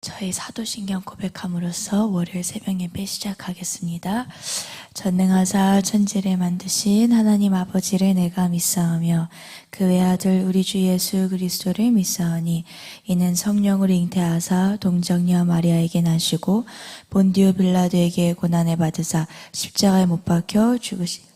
저희 사도신경 고백함으로써 월요일 새벽 예배 시작하겠습니다. 전능하사 천지를 만드신 하나님 아버지를 내가 믿사오며 그 외아들 우리 주 예수 그리스도를 믿사오니 이는 성령으로 잉태하사 동정녀 마리아에게 나시고 본디오 빌라도에게 고난을 받으사 십자가에 못 박혀 죽으시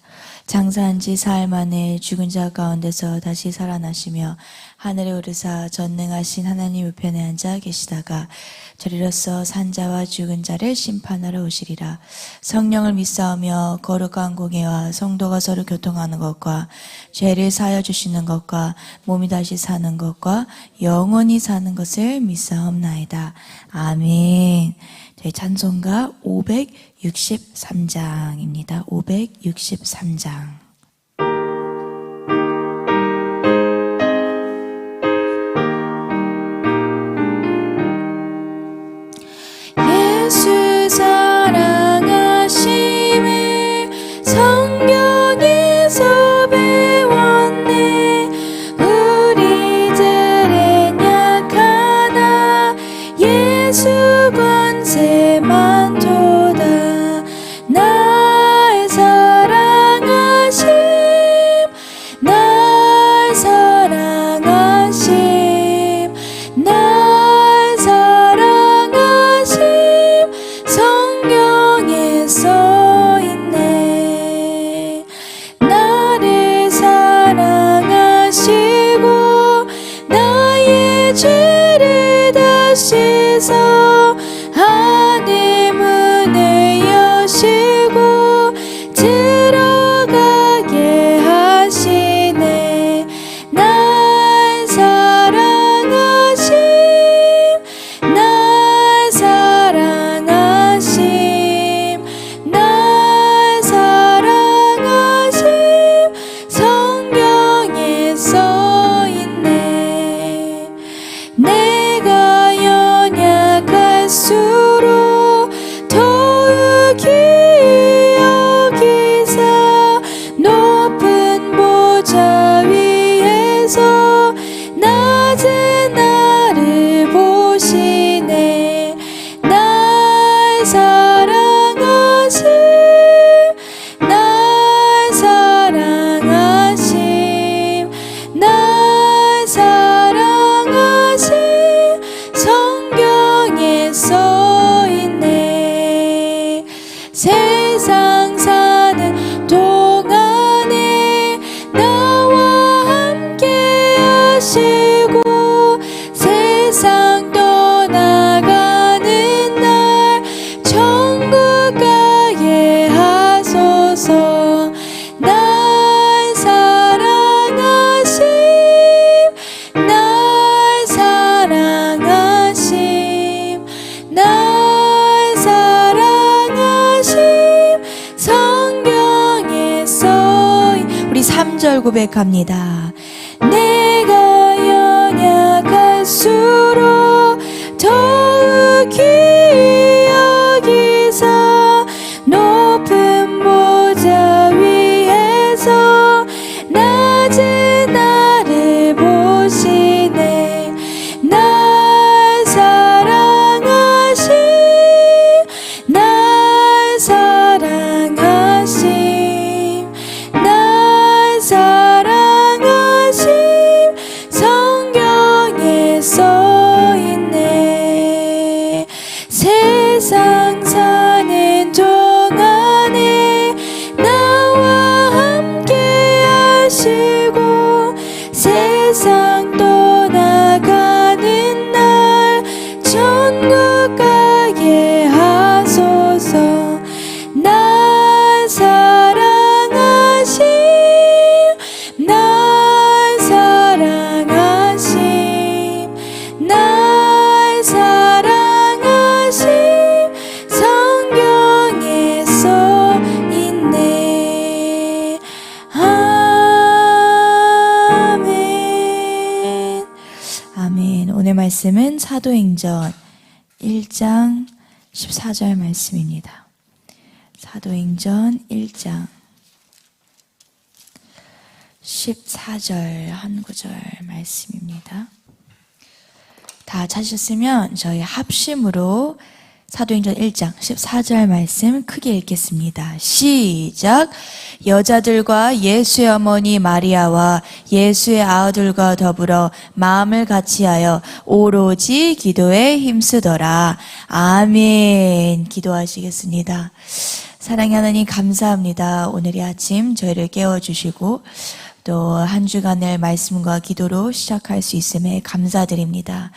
장사한 지 사흘 만에 죽은 자 가운데서 다시 살아나시며 하늘에 오르사 전능하신 하나님 우편에 앉아 계시다가 저리로서 산자와 죽은 자를 심판하러 오시리라. 성령을 믿사오며 거룩한 공예와 성도가 서로 교통하는 것과 죄를 사하여 주시는 것과 몸이 다시 사는 것과 영원히 사는 것을 믿사옵나이다. 아멘. 저희 찬송가 563장입니다. 563장. 예수 사랑하심을 성경에서 배웠네. 우리들은 약하나 예수 권세 많도다. 날 사랑하심, 날 사랑하심, 날 사랑하심 성경에 써있네. 나를 사랑하시고 나의 죄를 다 씻어 하늘 문을 여시고 들어가게 하시네. 날 사랑하심, 날 사랑하심, 날 사랑하심 성경에 써있네. 내가 연약할수록 더욱이 여기사 높은 보좌 위에서 낮은 나를 보시네. 날 사랑하심, 날 사랑하심, 날 사랑하심 성경에 써있네. 세상 사는 동안에 나와 함께 하시고 세상 떠나가는 날 천국 가게 하소서. 날 사랑하심, 날 사랑하심, 날 사랑하심 성경에 써있네. 우리 3절 고백합니다. 내가 연약할수록 더욱이 여기사 높은 보좌 위에서 낮은 나를 보시네. 날 사랑하심, 날 사랑하심, 날 사랑하심 성경에 써있네. 세상 사는 동안에 나와 함께 하시고 세상 떠나가는 날 천국 가게 하소서. 날 사랑하심, 날 사랑하심, 날 사랑하심 성경에 써있네. 아멘. 아멘. 오늘 말씀은 사도행전 1장 14절 말씀입니다. 사도행전 1장 14절 한 구절 말씀입니다. 다 찾으셨으면 저희 합심으로 사도행전 1장 14절 말씀 크게 읽겠습니다. 시작. 여자들과 예수의 어머니 마리아와 예수의 아들과 더불어 마음을 같이하여 오로지 기도에 힘쓰더라. 아멘. 기도하시겠습니다. 사랑의 하나님 감사합니다. 오늘 이 아침 저희를 깨워주시고 또 한 주간의 말씀과 기도로 시작할 수 있음에 감사드립니다.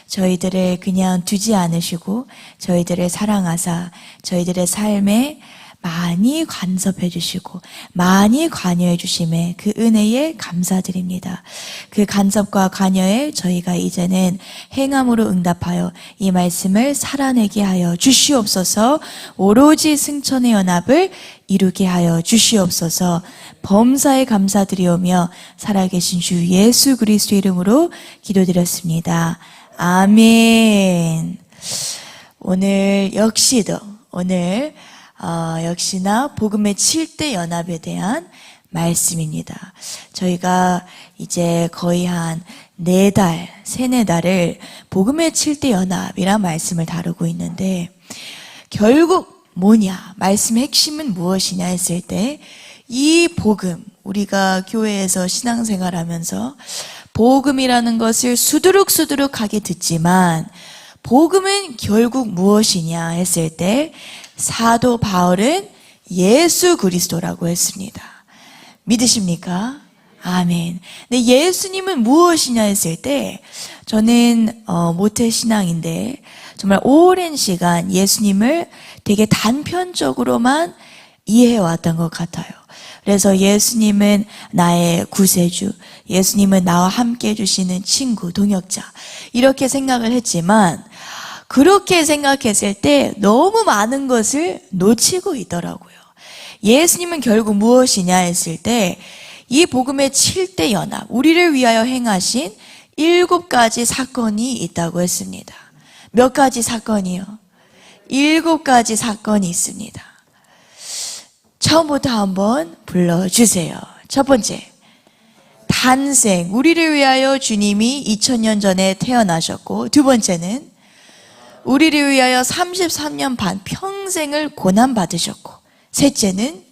저희들을 그냥 두지 않으시고 저희들을 사랑하사 저희들의 삶에 많이 간섭해 주시고 많이 관여해 주심에 그 은혜에 감사드립니다. 그 간섭과 관여에 저희가 이제는 행함으로 응답하여 이 말씀을 살아내게 하여 주시옵소서. 오로지 승천의 연합을 이루게 하여 주시옵소서. 범사에 감사드리오며 살아계신 주 예수 그리스도 이름으로 기도드렸습니다. 아멘. 오늘 역시나 복음의 7대 연합에 대한 말씀입니다. 저희가 이제 거의 한 3-4달을 복음의 7대 연합이란 말씀을 다루고 있는데 결국 뭐냐? 말씀의 핵심은 무엇이냐 했을 때 이 복음, 우리가 교회에서 신앙생활하면서 복음이라는 것을 수두룩하게 듣지만 복음은 결국 무엇이냐 했을 때 사도 바울은 예수 그리스도라고 했습니다. 믿으십니까? 아멘. 근데 예수님은 무엇이냐 했을 때 저는 모태신앙인데 정말 오랜 시간 예수님을 되게 단편적으로만 이해해왔던 것 같아요. 그래서 예수님은 나의 구세주, 예수님은 나와 함께 해주시는 친구, 동역자 이렇게 생각을 했지만 그렇게 생각했을 때 너무 많은 것을 놓치고 있더라고요. 예수님은 결국 무엇이냐 했을 때 이 복음의 7대 연합, 우리를 위하여 행하신 7가지 사건이 있다고 했습니다. 몇 가지 사건이요? 7가지 사건이 있습니다. 처음부터 한번 불러주세요. 첫 번째, 탄생. 우리를 위하여 주님이 2000년 전에 태어나셨고, 두 번째는 우리를 위하여 33년 반 평생을 고난받으셨고, 셋째는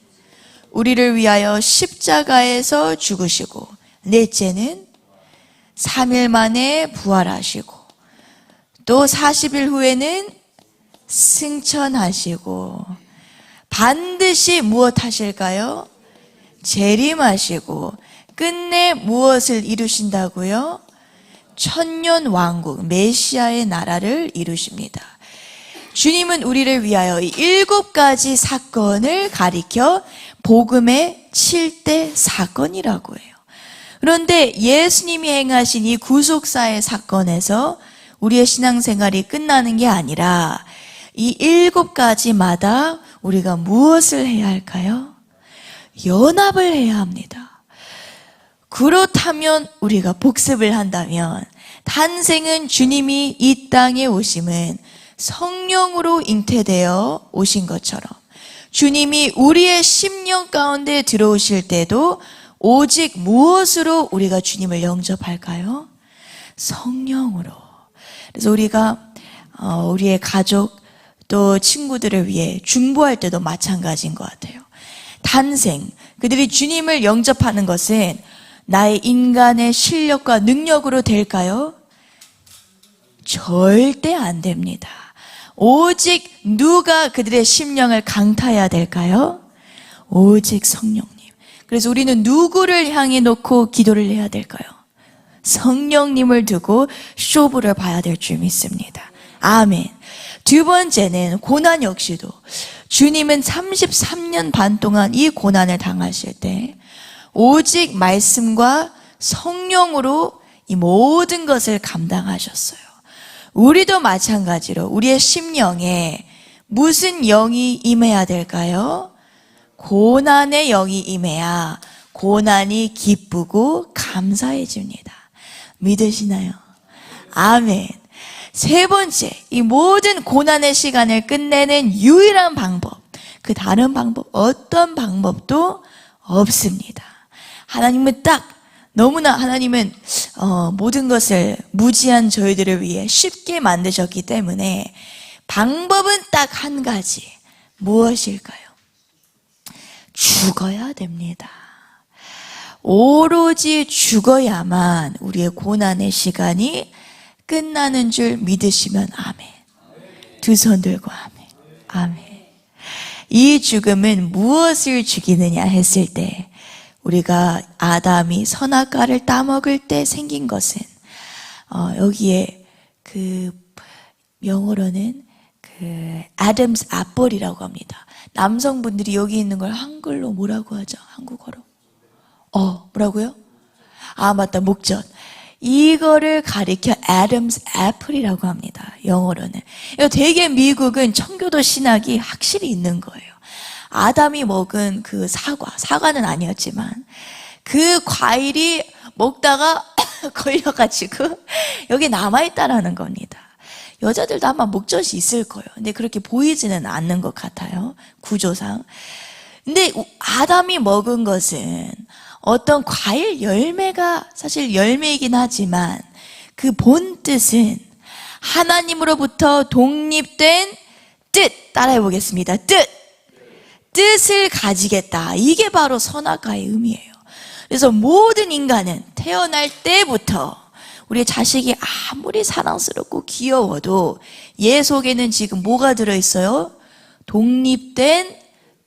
우리를 위하여 십자가에서 죽으시고, 넷째는 3일 만에 부활하시고, 또 40일 후에는 승천하시고, 반드시 무엇 하실까요? 재림하시고 끝내 무엇을 이루신다고요? 천년왕국 메시아의 나라를 이루십니다. 주님은 우리를 위하여 7가지 사건을 가리켜 복음의 7대 사건이라고 해요. 그런데 예수님이 행하신 이 구속사의 사건에서 우리의 신앙생활이 끝나는 게 아니라 이 7가지마다 우리가 무엇을 해야 할까요? 연합을 해야 합니다. 그렇다면 우리가 복습을 한다면 탄생은 주님이 이 땅에 오심은 성령으로 잉태되어 오신 것처럼 주님이 우리의 심령 가운데 들어오실 때도 오직 무엇으로 우리가 주님을 영접할까요? 성령으로. 그래서 우리가 우리의 가족 또 친구들을 위해 중보할 때도 마찬가지인 것 같아요. 탄생, 그들이 주님을 영접하는 것은 나의 인간의 실력과 능력으로 될까요? 절대 안 됩니다. 오직 누가 그들의 심령을 강타해야 될까요? 오직 성령님. 그래서 우리는 누구를 향해 놓고 기도를 해야 될까요? 성령님을 두고 쇼부를 봐야 될 줄 믿습니다. 아멘. 두 번째는 고난 역시도 주님은 33년 반 동안 이 고난을 당하실 때 오직 말씀과 성령으로 이 모든 것을 감당하셨어요. 우리도 마찬가지로 우리의 심령에 무슨 영이 임해야 될까요? 고난의 영이 임해야 고난이 기쁘고 감사해집니다. 믿으시나요? 아멘. 세 번째, 이 모든 고난의 시간을 끝내는 유일한 방법, 그 다른 방법, 어떤 방법도 없습니다. 하나님은 딱 너무나 하나님은 모든 것을 무지한 저희들을 위해 쉽게 만드셨기 때문에 방법은 딱 한 가지. 무엇일까요? 죽어야 됩니다. 오로지 죽어야만 우리의 고난의 시간이 끝나는 줄 믿으시면 아멘. 두 손 들고 아멘. 아멘. 이 죽음은 무엇을 죽이느냐 했을 때 우리가 아담이 선악과를 따먹을 때 생긴 것은 여기에 그 영어로는 그 아담스 애플이라고 합니다. 남성분들이 여기 있는 걸 한글로 뭐라고 하죠? 한국어로? 뭐라고요? 맞다, 목젖. 이거를 가리켜 아담스 애플이라고 합니다. 영어로는. 되게 미국은 청교도 신학이 확실히 있는 거예요. 아담이 먹은 그 사과는 아니었지만 그 과일이 먹다가 걸려가지고 여기 남아있다라는 겁니다. 여자들도 아마 목젖이 있을 거예요. 근데 그렇게 보이지는 않는 것 같아요. 구조상. 근데 아담이 먹은 것은 어떤 과일 열매가 사실 열매이긴 하지만 그 본 뜻은 하나님으로부터 독립된 뜻, 따라해 보겠습니다. 뜻을 가지겠다. 이게 바로 선악과의 의미예요. 그래서 모든 인간은 태어날 때부터 우리 자식이 아무리 사랑스럽고 귀여워도 얘 속에는 지금 뭐가 들어있어요? 독립된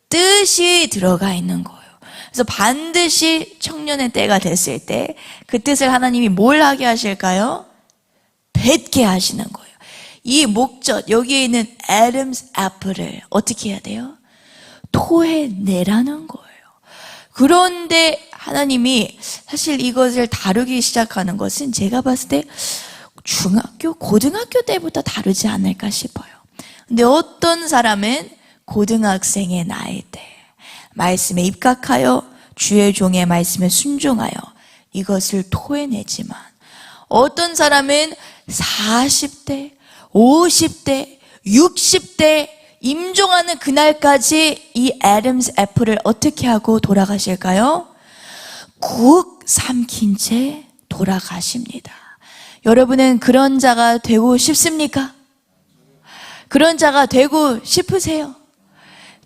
뜻이 들어가 있는 거예요. 그래서 반드시 청년의 때가 됐을 때 그 뜻을 하나님이 뭘 하게 하실까요? 뱉게 하시는 거예요. 이 목젖, 여기에 있는 아담스 애플을 어떻게 해야 돼요? 토해내라는 거예요. 그런데 하나님이 사실 이것을 다루기 시작하는 것은 제가 봤을 때 중학교, 고등학교 때부터 다루지 않을까 싶어요. 근데 어떤 사람은 고등학생의 나이 때 말씀에 입각하여 주의 종의 말씀에 순종하여 이것을 토해내지만 어떤 사람은 40대, 50대, 60대 임종하는 그날까지 이 아담스 애플을 어떻게 하고 돌아가실까요? 국 삼킨 채 돌아가십니다. 여러분은 그런 자가 되고 싶습니까? 그런 자가 되고 싶으세요?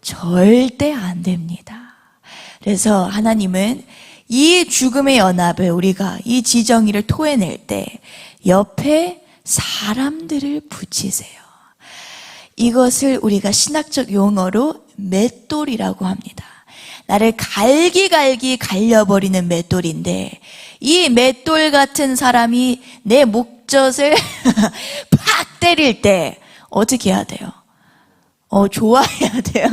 절대 안 됩니다. 그래서 하나님은 이 죽음의 연합을 우리가 이 지정의를 토해낼 때 옆에 사람들을 붙이세요. 이것을 우리가 신학적 용어로 맷돌이라고 합니다. 나를 갈기갈기 갈려버리는 맷돌인데 이 맷돌 같은 사람이 내 목젖을 팍 때릴 때 어떻게 해야 돼요? 좋아해야 돼요.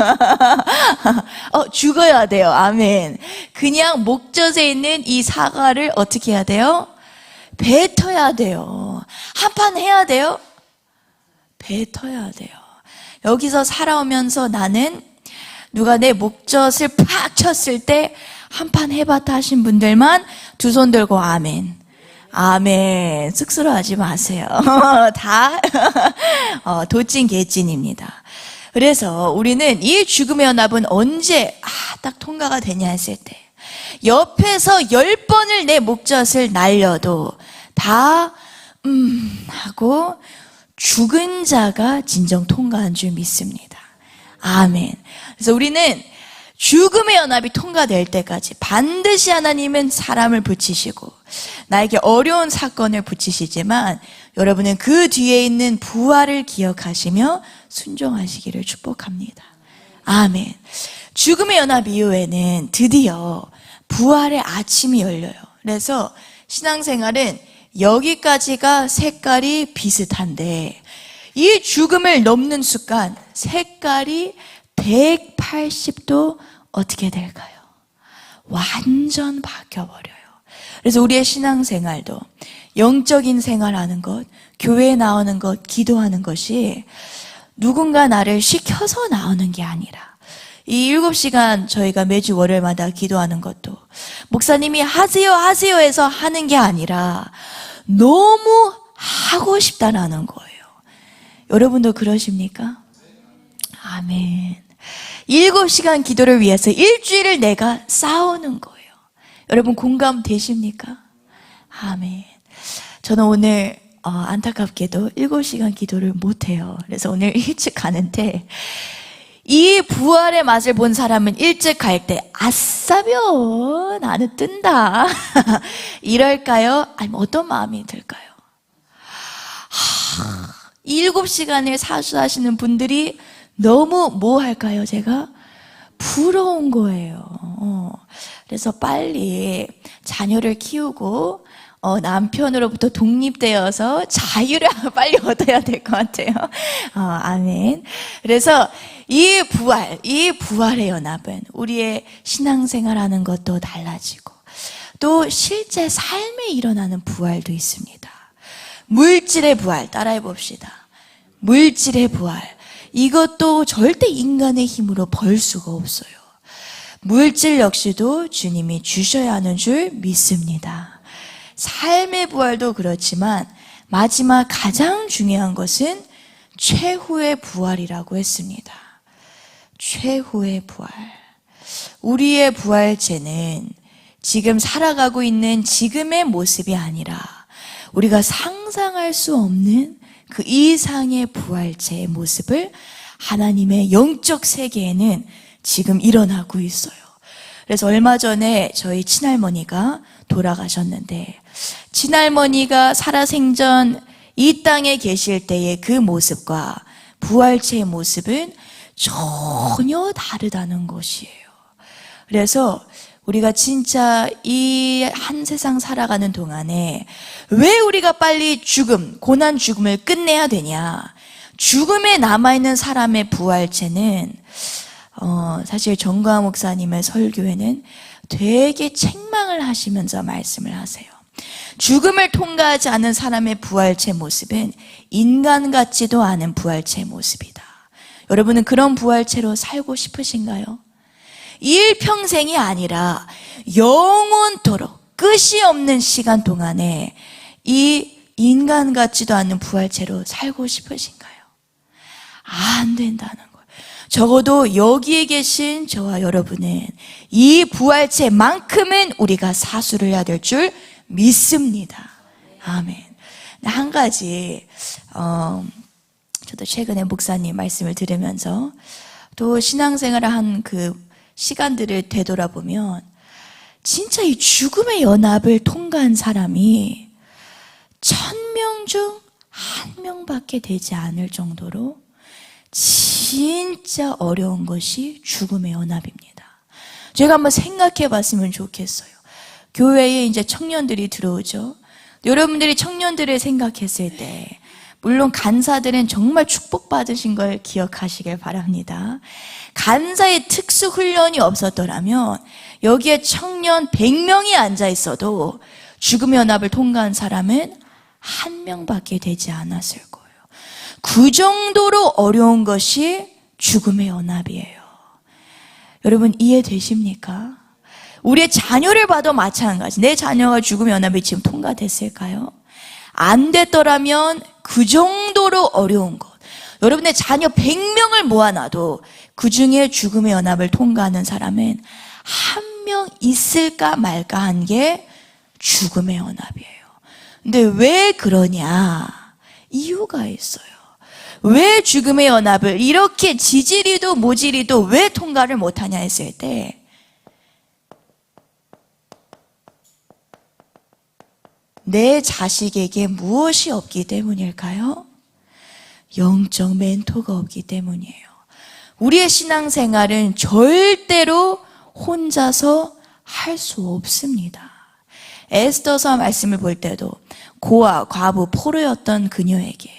죽어야 돼요. 아멘. 그냥 목젖에 있는 이 사과를 어떻게 해야 돼요? 뱉어야 돼요. 한판 해야 돼요? 뱉어야 돼요. 여기서 살아오면서 나는 누가 내 목젖을 팍 쳤을 때 한판 해봤다 하신 분들만 두 손 들고 아멘. 아멘. 쑥스러워하지 마세요. 다 도찐 개찐입니다. 그래서 우리는 이 죽음의 연합은 언제 딱 통과가 되냐 했을 때 옆에서 10번을 내 목젖을 날려도 다 하고 죽은 자가 진정 통과한 줄 믿습니다. 아멘. 그래서 우리는 죽음의 연합이 통과될 때까지 반드시 하나님은 사람을 붙이시고 나에게 어려운 사건을 붙이시지만 여러분은 그 뒤에 있는 부활을 기억하시며 순종하시기를 축복합니다. 아멘. 죽음의 연합 이후에는 드디어 부활의 아침이 열려요. 그래서 신앙생활은 여기까지가 색깔이 비슷한데 이 죽음을 넘는 순간 색깔이 180도 어떻게 될까요? 완전 바뀌어버려요. 그래서 우리의 신앙생활도 영적인 생활하는 것, 교회에 나오는 것, 기도하는 것이 누군가 나를 시켜서 나오는 게 아니라 이 7시간 저희가 매주 월요일마다 기도하는 것도 목사님이 하세요 해서 하는 게 아니라 너무 하고 싶다라는 거예요. 여러분도 그러십니까? 아멘. 7시간 기도를 위해서 일주일을 내가 싸우는 거예요. 여러분 공감되십니까? 아멘. 저는 오늘 안타깝게도 7시간 기도를 못해요. 그래서 오늘 일찍 가는데, 이 부활의 맛을 본 사람은 일찍 갈 때 아싸벼 나는 뜬다 이럴까요? 아니면 어떤 마음이 들까요? 7시간을 사수하시는 분들이 너무 뭐 할까요? 제가 부러운 거예요. 그래서 빨리 자녀를 키우고 남편으로부터 독립되어서 자유를 빨리 얻어야 될 것 같아요. 아멘. 그래서 이 부활의 연합은 우리의 신앙생활하는 것도 달라지고 또 실제 삶에 일어나는 부활도 있습니다. 물질의 부활 따라해 봅시다. 물질의 부활. 이것도 절대 인간의 힘으로 벌 수가 없어요. 물질 역시도 주님이 주셔야 하는 줄 믿습니다. 삶의 부활도 그렇지만 마지막 가장 중요한 것은 최후의 부활이라고 했습니다. 최후의 부활. 우리의 부활체는 지금 살아가고 있는 지금의 모습이 아니라 우리가 상상할 수 없는 그 이상의 부활체의 모습을 하나님의 영적 세계에는 지금 일어나고 있어요. 그래서 얼마 전에 저희 친할머니가 돌아가셨는데, 친할머니가 살아생전 이 땅에 계실 때의 그 모습과 부활체의 모습은 전혀 다르다는 것이에요. 그래서 우리가 진짜 이 한 세상 살아가는 동안에 왜 우리가 빨리 고난 죽음을 끝내야 되냐? 죽음에 남아있는 사람의 부활체는 사실 정광 목사님의 설교에는 되게 책망을 하시면서 말씀을 하세요. 죽음을 통과하지 않은 사람의 부활체 모습은 인간 같지도 않은 부활체 모습이다. 여러분은 그런 부활체로 살고 싶으신가요? 일평생이 아니라 영원토록 끝이 없는 시간 동안에 이 인간 같지도 않은 부활체로 살고 싶으신가요? 안 된다는 거예요. 적어도 여기에 계신 저와 여러분은 이 부활체만큼은 우리가 사수를 해야 될 줄 믿습니다. 아멘. 한 가지 저도 최근에 목사님 말씀을 들으면서 또 신앙생활을 한 그 시간들을 되돌아보면 진짜 이 죽음의 연합을 통과한 사람이 1000명 중 1명밖에 되지 않을 정도로 진짜 어려운 것이 죽음의 연합입니다. 제가 한번 생각해 봤으면 좋겠어요. 교회에 이제 청년들이 들어오죠. 여러분들이 청년들을 생각했을 때 물론 간사들은 정말 축복받으신 걸 기억하시길 바랍니다. 간사의 특수 훈련이 없었더라면 여기에 청년 100명이 앉아 있어도 죽음의 연합을 통과한 사람은 1명밖에 되지 않았을 거예요. 그 정도로 어려운 것이 죽음의 연합이에요. 여러분 이해되십니까? 우리의 자녀를 봐도 마찬가지. 내 자녀가 죽음의 연합이 지금 통과됐을까요? 안 됐더라면 그 정도로 어려운 것. 여러분의 자녀 100명을 모아놔도 그 중에 죽음의 연합을 통과하는 사람은 1명 있을까 말까 한 게 죽음의 연합이에요. 근데 왜 그러냐? 이유가 있어요. 왜 죽음의 연합을 이렇게 지지리도 모지리도 왜 통과를 못하냐 했을 때 내 자식에게 무엇이 없기 때문일까요? 영적 멘토가 없기 때문이에요. 우리의 신앙생활은 절대로 혼자서 할 수 없습니다. 에스더서 말씀을 볼 때도 고아, 과부, 포로였던 그녀에게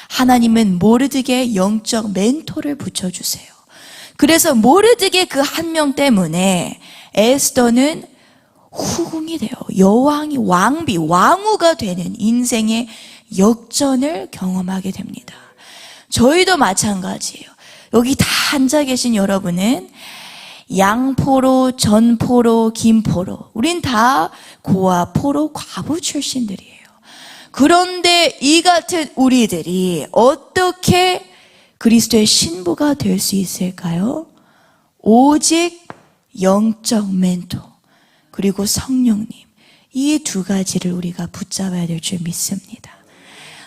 하나님은 모르드게 영적 멘토를 붙여주세요. 그래서 모르드게 그 한 명 때문에 에스더는 후궁이 돼요. 여왕이 왕후가 되는 인생의 역전을 경험하게 됩니다. 저희도 마찬가지예요. 여기 다 앉아 계신 여러분은 양포로, 전포로, 김포로 우린 다 고아, 포로, 과부 출신들이에요. 그런데 이 같은 우리들이 어떻게 그리스도의 신부가 될 수 있을까요? 오직 영적 멘토, 그리고 성령님, 이 두 가지를 우리가 붙잡아야 될 줄 믿습니다.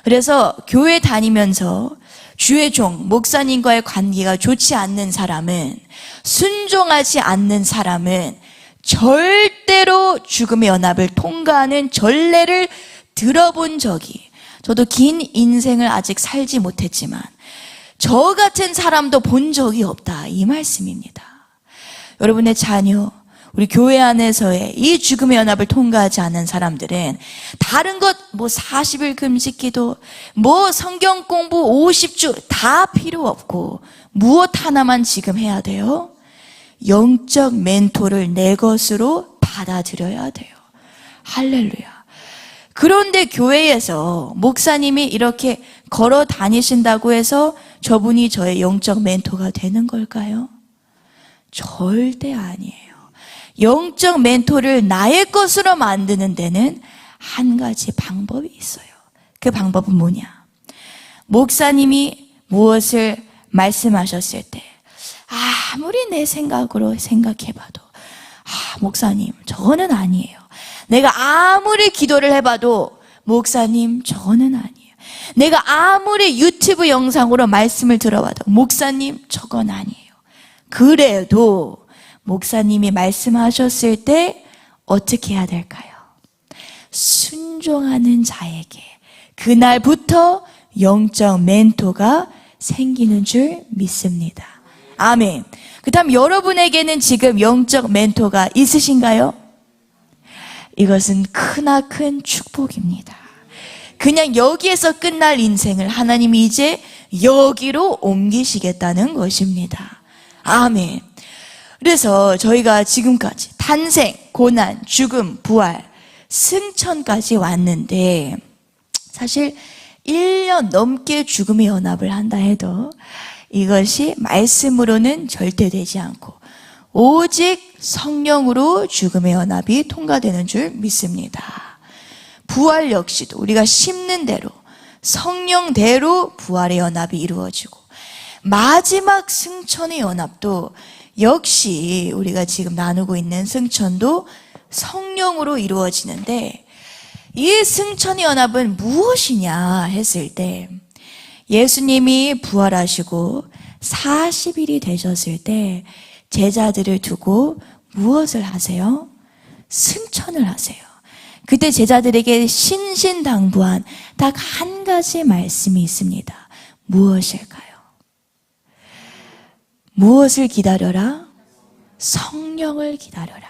그래서 교회 다니면서 주의 종, 목사님과의 관계가 좋지 않는 사람은, 순종하지 않는 사람은 절대로 죽음의 연합을 통과하는 전례를 들어본 적이, 저도 긴 인생을 아직 살지 못했지만 저 같은 사람도 본 적이 없다, 이 말씀입니다. 여러분의 자녀, 우리 교회 안에서의 이 죽음의 연합을 통과하지 않은 사람들은 다른 것, 40일 금식 기도, 성경 공부 50주 다 필요 없고 무엇 하나만 지금 해야 돼요? 영적 멘토를 내 것으로 받아들여야 돼요. 할렐루야. 그런데 교회에서 목사님이 이렇게 걸어 다니신다고 해서 저분이 저의 영적 멘토가 되는 걸까요? 절대 아니에요. 영적 멘토를 나의 것으로 만드는 데는 한 가지 방법이 있어요. 그 방법은 뭐냐? 목사님이 무엇을 말씀하셨을 때 아무리 내 생각으로 생각해봐도 목사님 저거는 아니에요. 내가 아무리 기도를 해봐도 목사님 저거는 아니에요. 내가 아무리 유튜브 영상으로 말씀을 들어봐도 목사님 저건 아니에요. 그래도 목사님이 말씀하셨을 때 어떻게 해야 될까요? 순종하는 자에게 그날부터 영적 멘토가 생기는 줄 믿습니다. 아멘. 그 다음 여러분에게는 지금 영적 멘토가 있으신가요? 이것은 크나큰 축복입니다. 그냥 여기에서 끝날 인생을 하나님이 이제 여기로 옮기시겠다는 것입니다. 아멘. 그래서 저희가 지금까지 탄생, 고난, 죽음, 부활, 승천까지 왔는데 사실 1년 넘게 죽음의 연합을 한다 해도 이것이 말씀으로는 절대 되지 않고 오직 성령으로 죽음의 연합이 통과되는 줄 믿습니다. 부활 역시도 우리가 심는 대로 성령대로 부활의 연합이 이루어지고 마지막 승천의 연합도 역시 우리가 지금 나누고 있는 승천도 성령으로 이루어지는데 이 승천의 연합은 무엇이냐 했을 때 예수님이 부활하시고 40일이 되셨을 때 제자들을 두고 무엇을 하세요? 승천을 하세요. 그때 제자들에게 신신당부한 딱 한 가지 말씀이 있습니다. 무엇일까요? 무엇을 기다려라? 성령을 기다려라.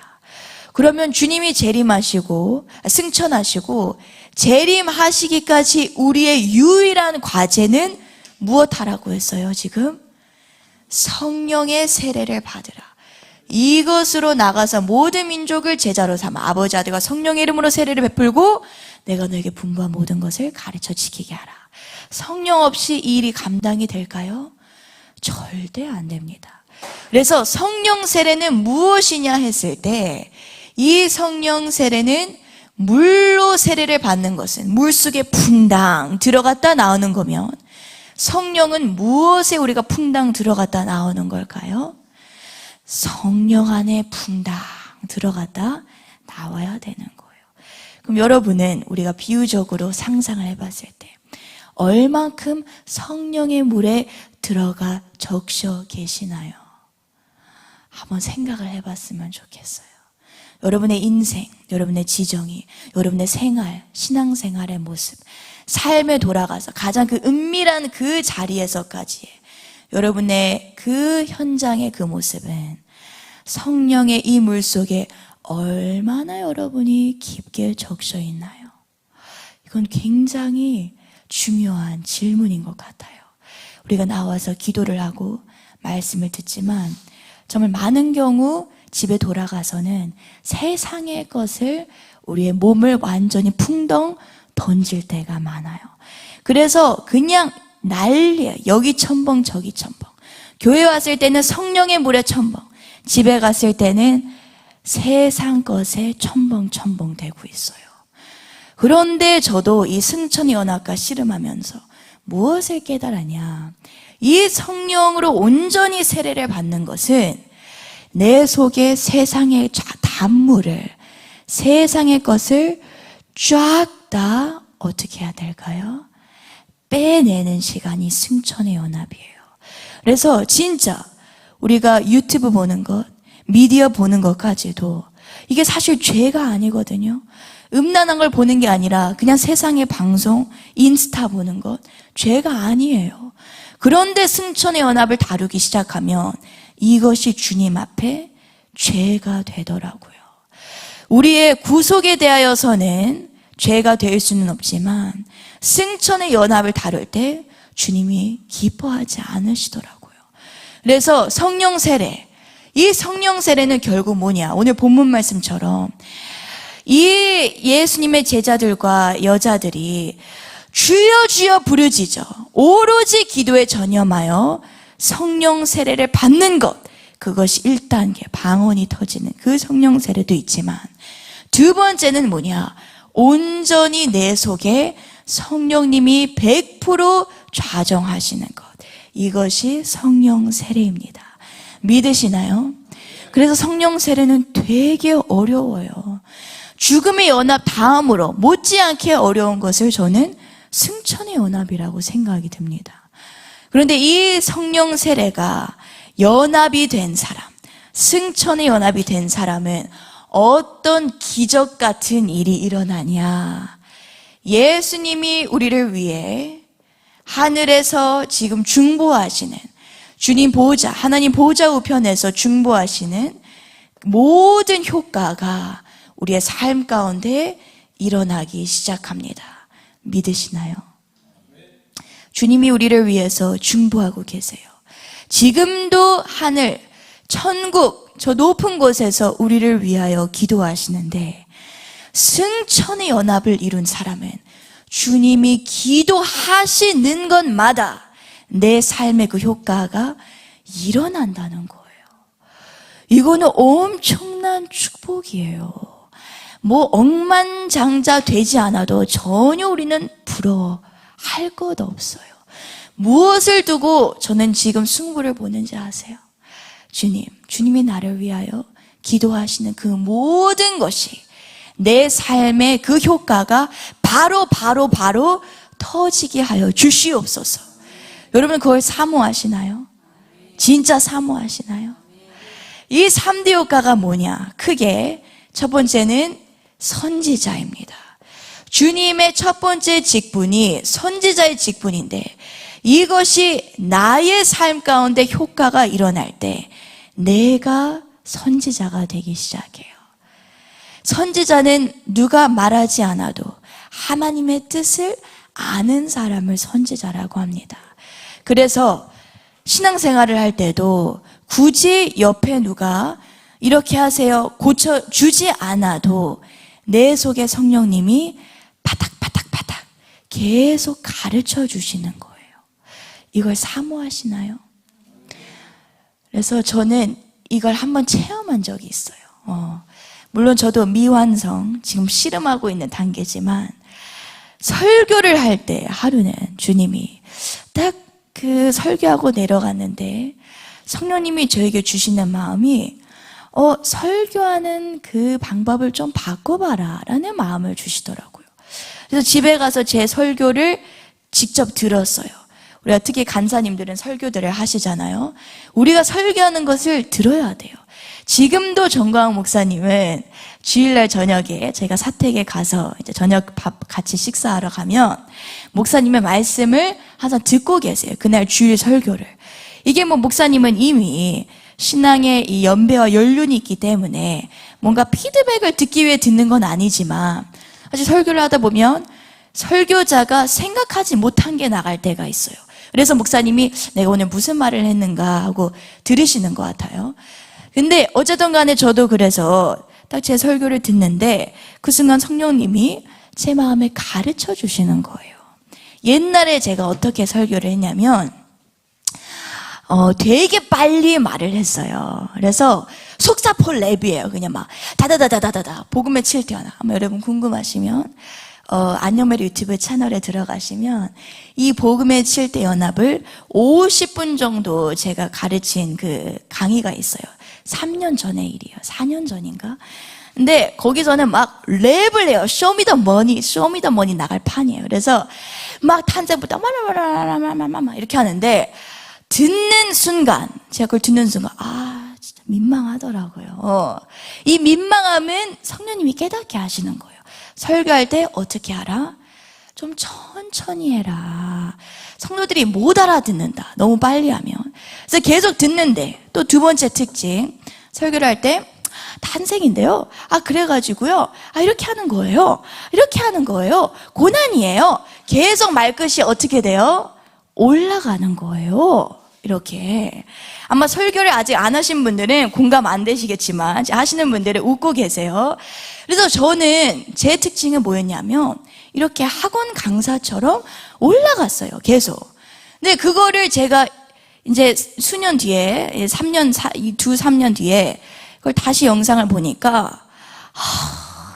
그러면 주님이 재림하시고 승천하시고 재림하시기까지 우리의 유일한 과제는 무엇 하라고 했어요? 지금 성령의 세례를 받으라. 이것으로 나가서 모든 민족을 제자로 삼아 아버지 아들과 성령의 이름으로 세례를 베풀고 내가 너에게 분부한 모든 것을 가르쳐 지키게 하라. 성령 없이 이 일이 감당이 될까요? 절대 안 됩니다. 그래서 성령 세례는 무엇이냐 했을 때 이 성령 세례는 물로 세례를 받는 것은 물속에 풍당 들어갔다 나오는 거면 성령은 무엇에 우리가 풍당 들어갔다 나오는 걸까요? 성령 안에 풍당 들어갔다 나와야 되는 거예요. 그럼 여러분은 우리가 비유적으로 상상을 해봤을 때 얼만큼 성령의 물에 들어가 적셔 계시나요? 한번 생각을 해봤으면 좋겠어요. 여러분의 인생, 여러분의 지정이, 여러분의 생활, 신앙생활의 모습, 삶에 돌아가서 가장 그 은밀한 그 자리에서까지의 여러분의 그 현장의 그 모습은 성령의 이 물 속에 얼마나 여러분이 깊게 적셔 있나요? 이건 굉장히 중요한 질문인 것 같아요. 우리가 나와서 기도를 하고 말씀을 듣지만 정말 많은 경우 집에 돌아가서는 세상의 것을 우리의 몸을 완전히 풍덩 던질 때가 많아요. 그래서 그냥 난리야. 여기 첨벙 저기 첨벙. 교회 왔을 때는 성령의 물에 첨벙, 집에 갔을 때는 세상 것에 첨벙 되고 있어요. 그런데 저도 이 승천의 연합과 씨름하면서 무엇을 깨달았냐, 이 성령으로 온전히 세례를 받는 것은 내 속에 세상의 단물을 세상의 것을 쫙 다 어떻게 해야 될까요? 빼내는 시간이 승천의 연합이에요. 그래서 진짜 우리가 유튜브 보는 것, 미디어 보는 것까지도 이게 사실 죄가 아니거든요. 음란한 걸 보는 게 아니라 그냥 세상의 방송, 인스타 보는 것, 죄가 아니에요. 그런데 승천의 연합을 다루기 시작하면 이것이 주님 앞에 죄가 되더라고요. 우리의 구속에 대하여서는 죄가 될 수는 없지만 승천의 연합을 다룰 때 주님이 기뻐하지 않으시더라고요. 그래서 성령 세례, 이 성령 세례는 결국 뭐냐? 오늘 본문 말씀처럼 이 예수님의 제자들과 여자들이 주여 주여 부르짖어 오로지 기도에 전념하여 성령 세례를 받는 것, 그것이 1단계 방언이 터지는 그 성령 세례도 있지만 두 번째는 뭐냐? 온전히 내 속에 성령님이 100% 좌정하시는 것, 이것이 성령 세례입니다. 믿으시나요? 그래서 성령 세례는 되게 어려워요. 죽음의 연합 다음으로 못지않게 어려운 것을 저는 승천의 연합이라고 생각이 듭니다. 그런데 이 성령 세례가 연합이 된 사람, 승천의 연합이 된 사람은 어떤 기적 같은 일이 일어나냐? 예수님이 우리를 위해 하늘에서 지금 중보하시는 주님 보호자, 하나님 보호자 우편에서 중보하시는 모든 효과가 우리의 삶 가운데 일어나기 시작합니다. 믿으시나요? 주님이 우리를 위해서 중보하고 계세요. 지금도 하늘, 천국, 저 높은 곳에서 우리를 위하여 기도하시는데 승천의 연합을 이룬 사람은 주님이 기도하시는 것마다 내 삶의 그 효과가 일어난다는 거예요. 이거는 엄청난 축복이에요. 뭐 억만장자 되지 않아도 전혀 우리는 부러워할 것 없어요. 무엇을 두고 저는 지금 승부를 보는지 아세요? 주님이 나를 위하여 기도하시는 그 모든 것이 내 삶의 그 효과가 바로 터지게 하여 주시옵소서. 여러분 그걸 사모하시나요? 진짜 사모하시나요? 이 3대 효과가 뭐냐? 크게 첫 번째는 선지자입니다. 주님의 첫 번째 직분이 선지자의 직분인데 이것이 나의 삶 가운데 효과가 일어날 때 내가 선지자가 되기 시작해요. 선지자는 누가 말하지 않아도 하나님의 뜻을 아는 사람을 선지자라고 합니다. 그래서 신앙생활을 할 때도 굳이 옆에 누가 이렇게 하세요 고쳐주지 않아도 내 속에 성령님이 바닥바닥 계속 가르쳐 주시는 거예요. 이걸 사모하시나요? 그래서 저는 이걸 한번 체험한 적이 있어요. 물론 저도 미완성, 지금 씨름하고 있는 단계지만 설교를 할 때 하루는 주님이 딱 그 설교하고 내려갔는데 성령님이 저에게 주시는 마음이 설교하는 그 방법을 좀 바꿔봐라 라는 마음을 주시더라고요. 그래서 집에 가서 제 설교를 직접 들었어요. 우리가 특히 간사님들은 설교들을 하시잖아요. 우리가 설교하는 것을 들어야 돼요. 지금도 정광 목사님은 주일날 저녁에 제가 사택에 가서 이제 저녁 밥 같이 식사하러 가면 목사님의 말씀을 항상 듣고 계세요. 그날 주일 설교를. 이게 뭐 목사님은 이미 신앙의 이 연배와 연륜이 있기 때문에 뭔가 피드백을 듣기 위해 듣는 건 아니지만 사실 설교를 하다 보면 설교자가 생각하지 못한 게 나갈 때가 있어요. 그래서 목사님이 내가 오늘 무슨 말을 했는가 하고 들으시는 것 같아요. 근데 어쨌든 간에 저도 그래서 딱 제 설교를 듣는데 그 순간 성령님이 제 마음에 가르쳐 주시는 거예요. 옛날에 제가 어떻게 설교를 했냐면 되게 빨리 말을 했어요. 그래서 속사포 랩이에요. 그냥 막 다다다다다다 복음의 7대연합. 아마 여러분 궁금하시면 안녕메리 유튜브 채널에 들어가시면 이 복음의 7대연합을 50분 정도 제가 가르친 그 강의가 있어요. 3년 전의 일이에요. 4년 전인가? 근데 거기서는 막 랩을 해요. 쇼미더머니 나갈 판이에요. 그래서 막 탄생부터 이렇게 하는데 듣는 순간, 제가 그걸 듣는 순간 진짜 민망하더라고요. 이 민망함은 성령님이 깨닫게 하시는 거예요. 설교할 때 어떻게 하라? 좀 천천히 해라. 성도들이 못 알아듣는다. 너무 빨리 하면. 그래서 계속 듣는데 또 두 번째 특징, 설교를 할 때 탄생인데요. 그래가지고요. 이렇게 하는 거예요. 이렇게 하는 거예요. 고난이에요. 계속 말끝이 어떻게 돼요? 올라가는 거예요. 이렇게. 아마 설교를 아직 안 하신 분들은 공감 안 되시겠지만 하시는 분들은 웃고 계세요. 그래서 저는 제 특징은 뭐였냐면 이렇게 학원 강사처럼 올라갔어요. 계속. 근데 그거를 제가 이제 수년 뒤에 3년 뒤에 그걸 다시 영상을 보니까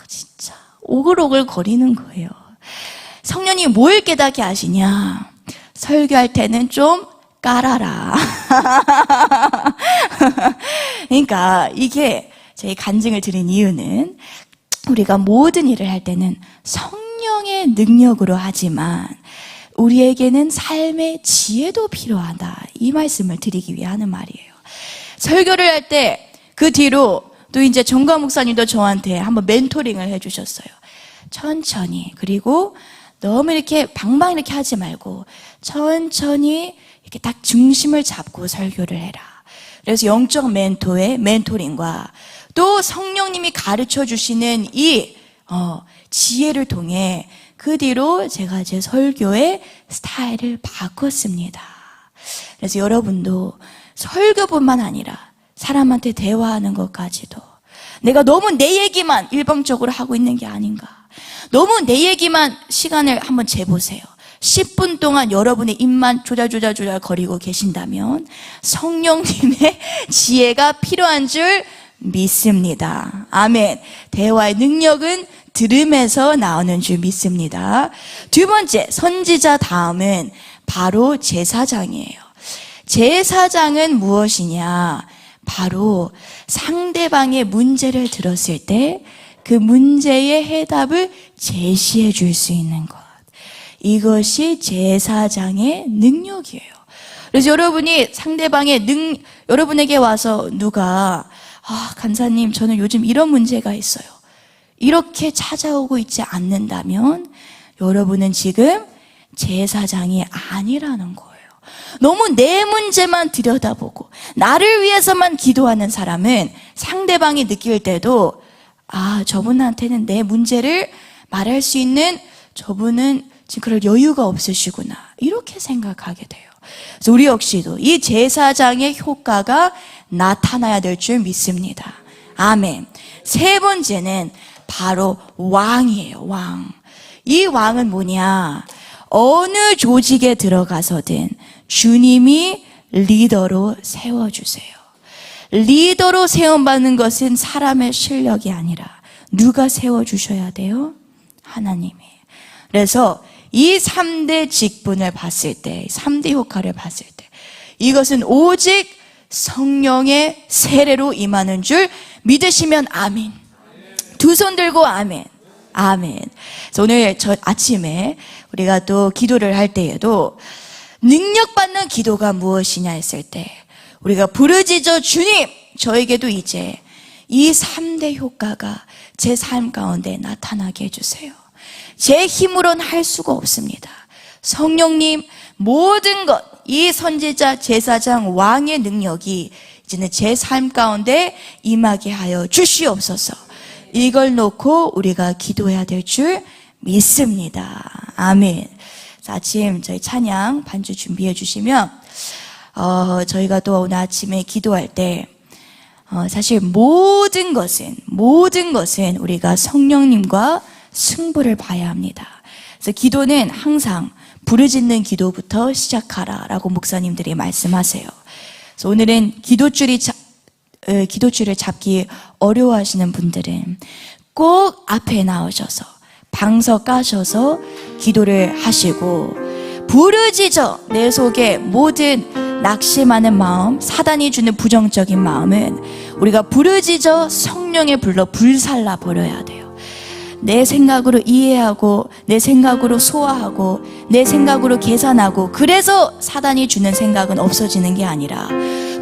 진짜 오글오글 거리는 거예요. 성령님이 뭘 깨닫게 하시냐? 설교할 때는 좀 깔아라. 그러니까 이게 제 간증을 드린 이유는 우리가 모든 일을 할 때는 성령의 능력으로 하지만 우리에게는 삶의 지혜도 필요하다. 이 말씀을 드리기 위해 하는 말이에요. 설교를 할 때 그 뒤로 또 이제 정가 목사님도 저한테 한번 멘토링을 해주셨어요. 천천히, 그리고 너무 이렇게 방방 이렇게 하지 말고 천천히 이렇게 딱 중심을 잡고 설교를 해라. 그래서 영적 멘토의 멘토링과 또 성령님이 가르쳐 주시는 이 지혜를 통해 그 뒤로 제가 제 설교의 스타일을 바꿨습니다. 그래서 여러분도 설교뿐만 아니라 사람한테 대화하는 것까지도 내가 너무 내 얘기만 일방적으로 하고 있는 게 아닌가. 너무 내 얘기만 시간을 한번 재보세요. 10분 동안 여러분의 입만 조잘조잘 거리고 계신다면 성령님의 지혜가 필요한 줄 믿습니다. 아멘. 대화의 능력은 들음에서 나오는 줄 믿습니다. 두 번째, 선지자 다음은 바로 제사장이에요. 제사장은 무엇이냐? 바로 상대방의 문제를 들었을 때 그 문제의 해답을 제시해 줄 수 있는 것. 이것이 제사장의 능력이에요. 그래서 여러분이 여러분에게 와서 누가 간사님 저는 요즘 이런 문제가 있어요. 이렇게 찾아오고 있지 않는다면 여러분은 지금 제사장이 아니라는 거예요. 너무 내 문제만 들여다보고 나를 위해서만 기도하는 사람은 상대방이 느낄 때도 저분한테는 내 문제를 말할 수 있는 저분은 지금 그럴 여유가 없으시구나 이렇게 생각하게 돼요. 그래서 우리 역시도 이 제사장의 효과가 나타나야 될 줄 믿습니다. 아멘. 세 번째는 바로 왕이에요. 왕. 이 왕은 뭐냐? 어느 조직에 들어가서든 주님이 리더로 세워주세요. 리더로 세움받는 것은 사람의 실력이 아니라 누가 세워주셔야 돼요? 하나님이. 그래서 이 3대 직분을 봤을 때, 3대 효과를 봤을 때 이것은 오직 성령의 세례로 임하는 줄 믿으시면 아멘. 두 손 들고 아멘. 아멘. 그래서 오늘 아침에 우리가 또 기도를 할 때에도 능력받는 기도가 무엇이냐 했을 때 우리가 부르짖어 주님, 저에게도 이제 이 3대 효과가 제 삶 가운데 나타나게 해주세요. 제 힘으로는 할 수가 없습니다. 성령님, 모든 것, 이 선지자, 제사장, 왕의 능력이 이제는 제 삶 가운데 임하게 하여 주시옵소서. 이걸 놓고 우리가 기도해야 될 줄 믿습니다. 아멘. 아침 저희 찬양 반주 준비해 주시면 저희가 또 오늘 아침에 기도할 때 사실 모든 것은 우리가 성령님과 승부를 봐야 합니다. 그래서 기도는 항상 부르짖는 기도부터 시작하라라고 목사님들이 말씀하세요. 그래서 오늘은 기도줄을 잡기 어려워하시는 분들은 꼭 앞에 나오셔서 방석 까셔서 기도를 하시고 부르짖어 내 속에 모든 낙심하는 마음, 사단이 주는 부정적인 마음은 우리가 부르짖어 성령의 불로 불살라 버려야 돼요. 내 생각으로 이해하고, 내 생각으로 소화하고, 내 생각으로 계산하고, 그래서 사단이 주는 생각은 없어지는 게 아니라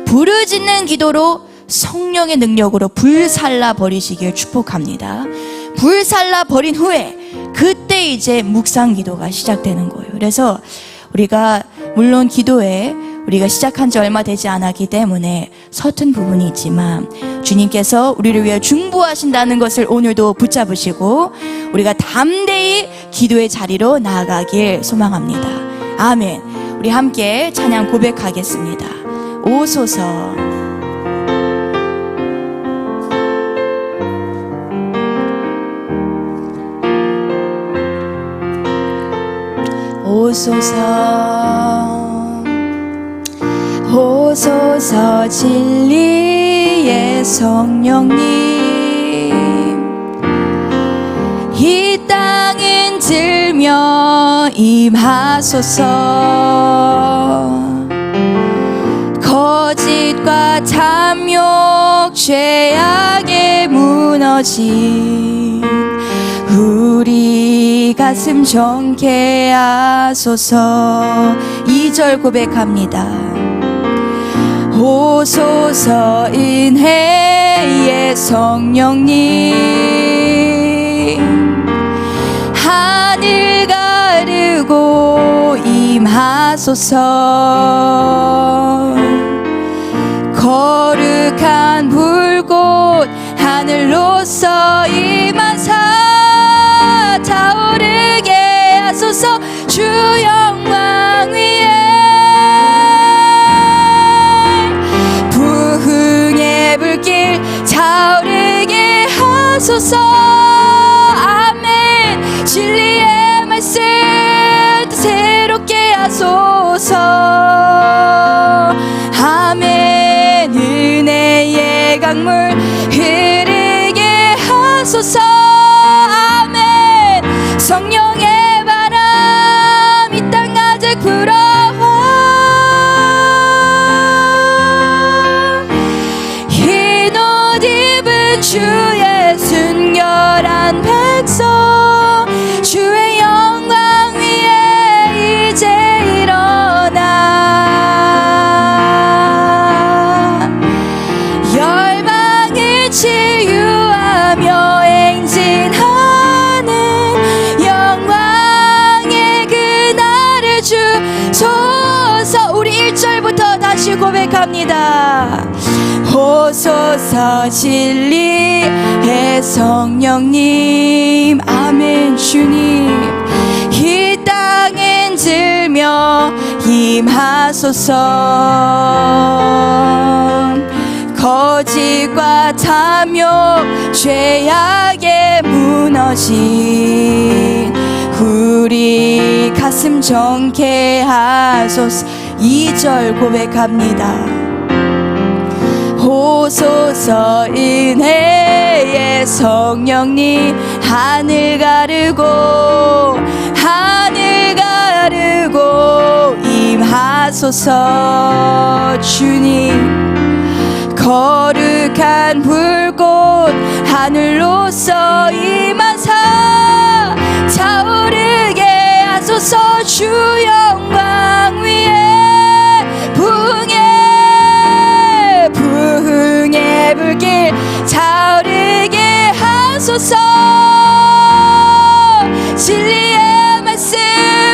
부르짖는 기도로 성령의 능력으로 불살라 버리시길 축복합니다. 불살라 버린 후에 그때 이제 묵상 기도가 시작되는 거예요. 그래서 우리가 물론 기도에 우리가 시작한 지 얼마 되지 않았기 때문에 서툰 부분이 있지만 주님께서 우리를 위해 중보하신다는 것을 오늘도 붙잡으시고 우리가 담대히 기도의 자리로 나아가길 소망합니다. 아멘. 우리 함께 찬양 고백하겠습니다. 오소서. 오소서, 오소서 진리의 성령님, 이 땅은 들며 임하소서. 거짓과 탐욕 죄악에 무너진 우리 가슴 정케 하소서. 2절 고백합니다. 오소서 은혜의 성령님, 하늘 가르고 임하소서. 거룩한 불꽃 하늘로서 임하사 타오르게 하소서. 주 영광 위에 부흥의 불길 타오르게 하소서. 아멘. 진리의 말씀 새롭게 하소서. 아멘. 은혜의 강물 흐르게 하소서. 성령의 바람 이 땅 가득 불어와. 흰 옷 입은 주의 순결한 백성, 주의 영광 위에 이제 일어나. 열방을 치유하며 행진하는 주소서. 우리 1절부터 다시 고백합니다. 오소서 진리의 성령님, 아멘. 주님, 이 땅엔 들며 임하소서. 거짓과 탐욕 죄악에 무너진 우리 가슴 정케 하소서. 2절 고백합니다. 오소서 은혜의 성령님, 하늘 가르고 임하소서. 주님, 거룩한 불꽃 하늘로서 임하사 타오르게 하소서. 주 영광 위에 부흥의 불길 타오르게 하소서. 진리의 말씀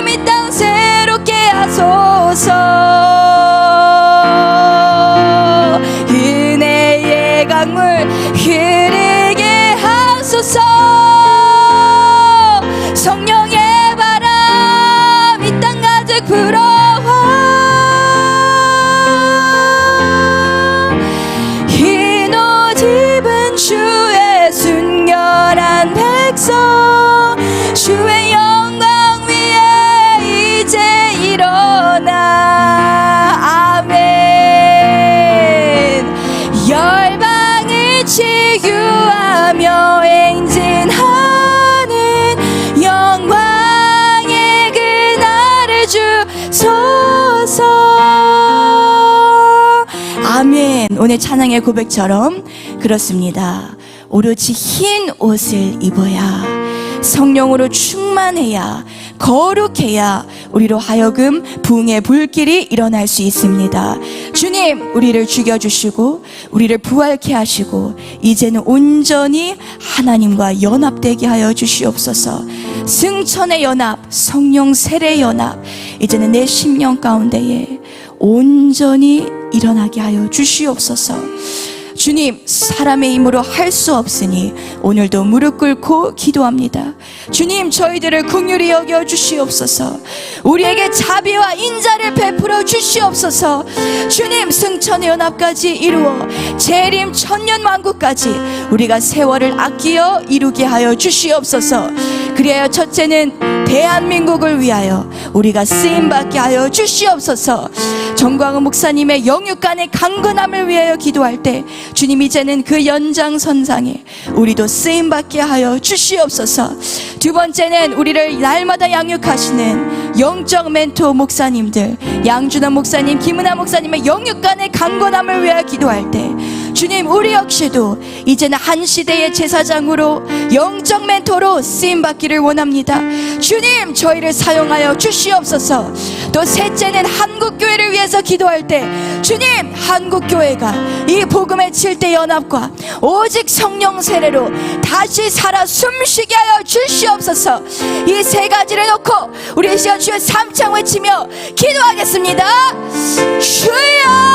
이 땅 새롭게 하소서. 은혜의 강물 흐르게 하소서. 성령의 바람 이 땅 가득 불어와. 흰 옷 입은 주의 순결한 백성, 주의 영광 위에 이제 일어나. 아멘. 열방을 치유하며 행진하는 아멘. 오늘 찬양의 고백처럼 그렇습니다. 오로지 흰 옷을 입어야, 성령으로 충만해야, 거룩해야 우리로 하여금 부흥의 불길이 일어날 수 있습니다. 주님, 우리를 죽여주시고 우리를 부활케 하시고 이제는 온전히 하나님과 연합되게 하여 주시옵소서. 승천의 연합, 성령 세례의 연합, 이제는 내 심령 가운데에 온전히 일어나게 하여 주시옵소서. 주님, 사람의 힘으로 할 수 없으니 오늘도 무릎 꿇고 기도합니다. 주님, 저희들을 긍휼히 여겨 주시옵소서. 우리에게 자비와 인자를 베풀어 주시옵소서. 주님, 승천의 연합까지 이루어 재림 천년 왕국까지 우리가 세월을 아끼어 이루게 하여 주시옵소서. 그리하여 첫째는 대한민국을 위하여 우리가 쓰임받게 하여 주시옵소서. 정광훈 목사님의 영육간의 강건함을 위하여 기도할 때 주님, 이제는 그 연장선상에 우리도 쓰임받게 하여 주시옵소서. 두 번째는 우리를 날마다 양육하시는 영적 멘토 목사님들, 양준원 목사님, 김은하 목사님의 영육간의 강건함을 위하여 기도할 때 주님, 우리 역시도 이제는 한 시대의 제사장으로 영적 멘토로 쓰임받기를 원합니다. 주님, 저희를 사용하여 주시옵소서. 또 셋째는 한국교회를 위해서 기도할 때 주님, 한국교회가 이 복음의 7대 연합과 오직 성령 세례로 다시 살아 숨쉬게 하여 주시옵소서. 이 세 가지를 놓고 우리 이 시간 주의 삼창 외치며 기도하겠습니다. 주여!